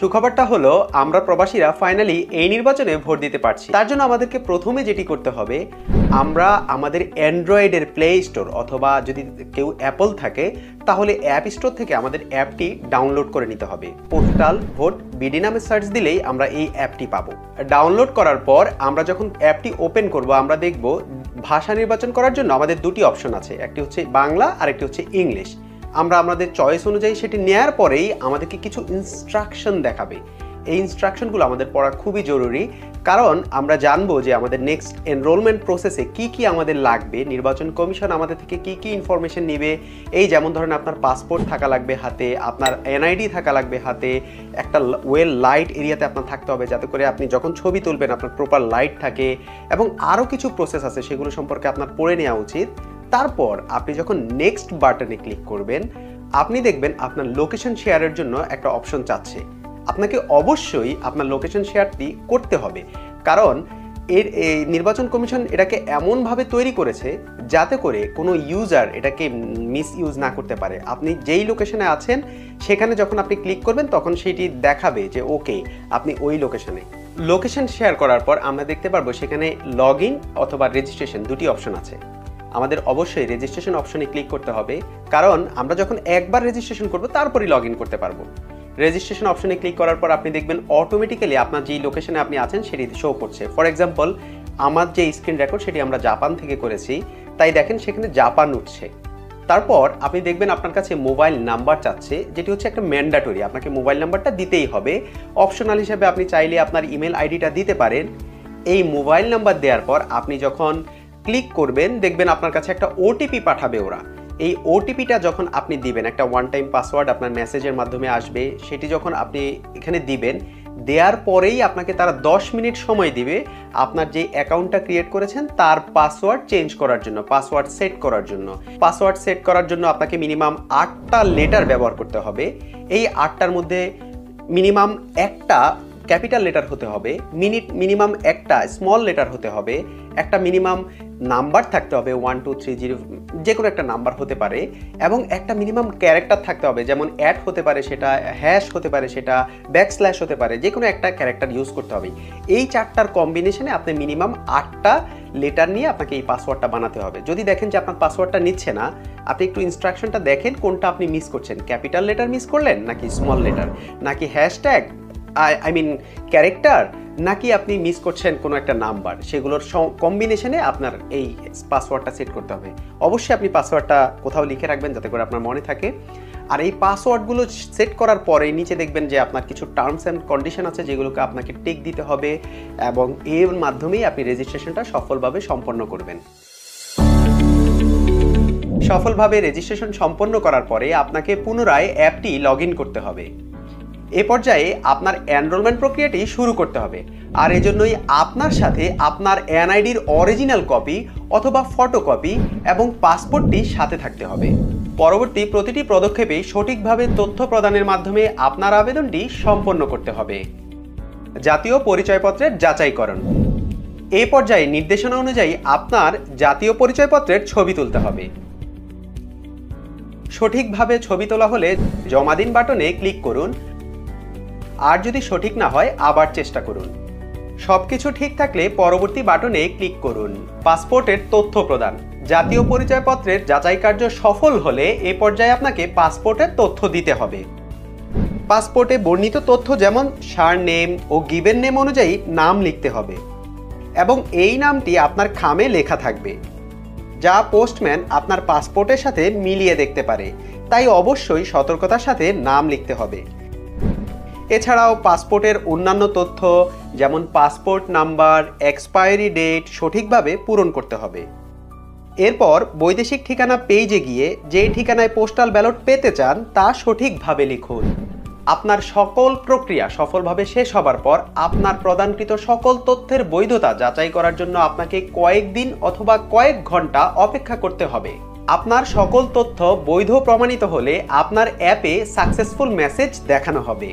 সুখবরটা হলো আমরা প্রবাসীরা ফাইনালি এই নির্বাচনে ভোট দিতে পারছি। তার জন্য আমাদেরকে প্রথমে যেটি করতে হবে, আমরা আমাদের অ্যান্ড্রয়েডের প্লে স্টোর অথবা যদি কেউ অ্যাপল থাকে তাহলে অ্যাপ স্টোর থেকে আমাদের অ্যাপটি ডাউনলোড করে নিতে হবে। পোস্টাল ভোট বিডি নামে সার্চ দিলেই আমরা এই অ্যাপটি পাবো। ডাউনলোড করার পর আমরা যখন অ্যাপটি ওপেন করব, আমরা দেখব ভাষা নির্বাচন করার জন্য আমাদের দুটি অপশন আছে, একটি হচ্ছে বাংলা আর একটি হচ্ছে ইংলিশ। আমরা আমাদের চয়েস অনুযায়ী সেটি নেয়ার পরেই আমাদেরকে কিছু ইনস্ট্রাকশন দেখাবে। এই ইনস্ট্রাকশনগুলো আমাদের পড়া খুবই জরুরি, কারণ আমরা জানবো যে আমাদের নেক্সট এনরোলমেন্ট প্রসেসে কি কি আমাদের লাগবে, নির্বাচন কমিশন আমাদের থেকে কি কি ইনফরমেশন নেবে। এই যেমন ধরেন আপনার পাসপোর্ট থাকা লাগবে হাতে, আপনার এনআইডি থাকা লাগবে হাতে, একটা ওয়েল লাইট এরিয়াতে আপনার থাকতে হবে যাতে করে আপনি যখন ছবি তুলবেন আপনার প্রপার লাইট থাকে, এবং আরও কিছু প্রসেস আছে সেগুলো সম্পর্কে আপনার পড়ে নেওয়া উচিত। তারপর আপনি যখন নেক্সট বাটনে ক্লিক করবেন, আপনি দেখবেন আপনার লোকেশন শেয়ারের জন্য একটা অপশন চাচ্ছে। আপনাকে অবশ্যই আপনার লোকেশন শেয়ারটি করতে হবে, কারণ এই নির্বাচন কমিশন এটাকে এমনভাবে তৈরি করেছে যাতে করে কোনো ইউজার এটাকে মিস ইউজ না করতে পারে। আপনি যেই লোকেশনে আছেন সেখানে যখন আপনি ক্লিক করবেন তখন সেটি দেখাবে যে ওকে আপনি ওই লোকেশনে। লোকেশন শেয়ার করার পর আমরা দেখতে পারবো সেখানে লগ ইন অথবা রেজিস্ট্রেশন দুটি অপশন আছে। আমাদের অবশ্যই রেজিস্ট্রেশন অপশনে ক্লিক করতে হবে, কারণ আমরা যখন একবার রেজিস্ট্রেশন করব তারপরই লগ ইন করতে পারবো। রেজিস্ট্রেশন অপশনে ক্লিক করার পর আপনি দেখবেন অটোমেটিক্যালি আপনার যেই লোকেশনে আপনি আছেন সেটি শো করছে। ফর এক্সাম্পল, আমার যে স্ক্রিন রেকর্ড সেটি আমরা জাপান থেকে করেছি, তাই দেখেন সেখানে জাপান উঠছে। তারপর আপনি দেখবেন আপনার কাছে মোবাইল নাম্বার চাচ্ছে, যেটি হচ্ছে একটা ম্যান্ডেটরি, আপনাকে মোবাইল নাম্বারটা দিতেই হবে। অপশনাল হিসেবে আপনি চাইলে আপনার ইমেল আইডিটা দিতে পারেন। এই মোবাইল নাম্বার দেওয়ার পর আপনি যখন ক্লিক করবেন দেখবেন আপনার কাছে একটা ওটিপি পাঠাবে ওরা। এই ওটিপিটা যখন আপনি দিবেন, একটা ওয়ান টাইম পাসওয়ার্ড আপনার মেসেজের মাধ্যমে আসবে, সেটি যখন আপনি এখানে দিবেন, দেওয়ার পরেই আপনাকে তারা 10 মিনিট সময় দিবে আপনার যে অ্যাকাউন্টটা ক্রিয়েট করেছেন তার পাসওয়ার্ড চেঞ্জ করার জন্য, পাসওয়ার্ড সেট করার জন্য। পাসওয়ার্ড সেট করার জন্য আপনাকে মিনিমাম 8টা লেটার ব্যবহার করতে হবে। এই 8টার মধ্যে মিনিমাম একটা ক্যাপিটাল লেটার হতে হবে, মিনিমাম একটা স্মল লেটার হতে হবে, একটা মিনিমাম নাম্বার থাকতে হবে 1 2 3 0, যে কোনো একটা নাম্বার হতে পারে, এবং একটা মিনিমাম ক্যারেক্টার থাকতে হবে, যেমন অ্যাট হতে পারে, সেটা হ্যাশ হতে পারে, সেটা ব্যাকস্ল্যাশ হতে পারে, যে কোনো একটা ক্যারেক্টার ইউজ করতে হবে। এই 4টার কম্বিনেশনে আপনি মিনিমাম 8টা লেটার নিয়ে আপনাকে এই পাসওয়ার্ডটা বানাতে হবে। যদি দেখেন যে আপনার পাসওয়ার্ডটা নিচ্ছে না, আপনি একটু ইনস্ট্রাকশনটা দেখেন কোনটা আপনি মিস করছেন, ক্যাপিটাল লেটার মিস করলেন নাকি স্মল লেটার, নাকি হ্যাশট্যাগ ক্যারেক্টার, নাকি আপনি মিস করছেন কোনো একটা নাম্বার। সেগুলোর কম্বিনেশনে আপনার এই পাসওয়ার্ডটা সেট করতে হবে। অবশ্যই আপনি পাসওয়ার্ডটা কোথাও লিখে রাখবেন যাতে করে আপনার মনে থাকে। আর এই পাসওয়ার্ডগুলো সেট করার পরে নিচে দেখবেন যে আপনার কিছু টার্মস অ্যান্ড কন্ডিশন আছে যেগুলোকে আপনাকে টিক দিতে হবে, এবং এর মাধ্যমেই আপনি রেজিস্ট্রেশনটা সফলভাবে সম্পন্ন করবেন। সফলভাবে রেজিস্ট্রেশন সম্পন্ন করার পরে আপনাকে পুনরায় অ্যাপটি লগ ইন করতে হবে। এ পর্যায়ে আপনার এনরোলমেন্ট প্রক্রিয়াটি শুরু করতে হবে, আর এজন্যই আপনার সাথে আপনার এনআইডির অরিজিনাল কপি অথবা ফটোকপি এবং পাসপোর্টটি সাথে থাকতে হবে। পরবর্তী প্রতিটি পদক্ষেপে সঠিকভাবে তথ্য প্রদানের মাধ্যমে আপনার আবেদনটি সম্পন্ন করতে হবে। জাতীয় পরিচয়পত্রের যাচাইকরণ। এই পর্যায়ে নির্দেশনা অনুযায়ী আপনার জাতীয় পরিচয়পত্রের ছবি তুলতে হবে। সঠিকভাবে ছবি তোলা হলে জমা দিন বাটনে ক্লিক করুন, আর যদি সঠিক না হয় আবার চেষ্টা করুন। সবকিছু ঠিক থাকলে পরবর্তী বাটনে ক্লিক করুন। পাসপোর্টের তথ্য প্রদান। জাতীয় পরিচয়পত্রের যাচাই কার্য সফল হলে এ পর্যায়ে আপনাকে পাসপোর্টের তথ্য দিতে হবে। পাসপোর্টে বর্ণিত তথ্য যেমন সারনেম ও গিভেন নেম অনুযায়ী নাম লিখতে হবে, এবং এই নামটি আপনার খামে লেখা থাকবে, যা পোস্টম্যান আপনার পাসপোর্টের সাথে মিলিয়ে দেখতে পারে, তাই অবশ্যই সতর্কতার সাথে নাম লিখতে হবে। এছাড়াও পাসপোর্টের অন্যান্য তথ্য যেমন পাসপোর্ট নাম্বার, এক্সপায়ারি ডেট সঠিকভাবে পূরণ করতে হবে। এরপর বৈদেশিক ঠিকানা পেজে গিয়ে যে ঠিকানায় পোস্টাল ব্যালট পেতে চান তা সঠিকভাবে লিখুন। আপনার সকল প্রক্রিয়া সফলভাবে শেষ হবার পর আপনার প্রদানকৃত সকল তথ্যের বৈধতা যাচাই করার জন্য আপনাকে কয়েকদিন অথবা কয়েক ঘন্টা অপেক্ষা করতে হবে। আপনার সকল তথ্য বৈধ প্রমাণিত হলে আপনার অ্যাপে সাকসেসফুল মেসেজ দেখানো হবে।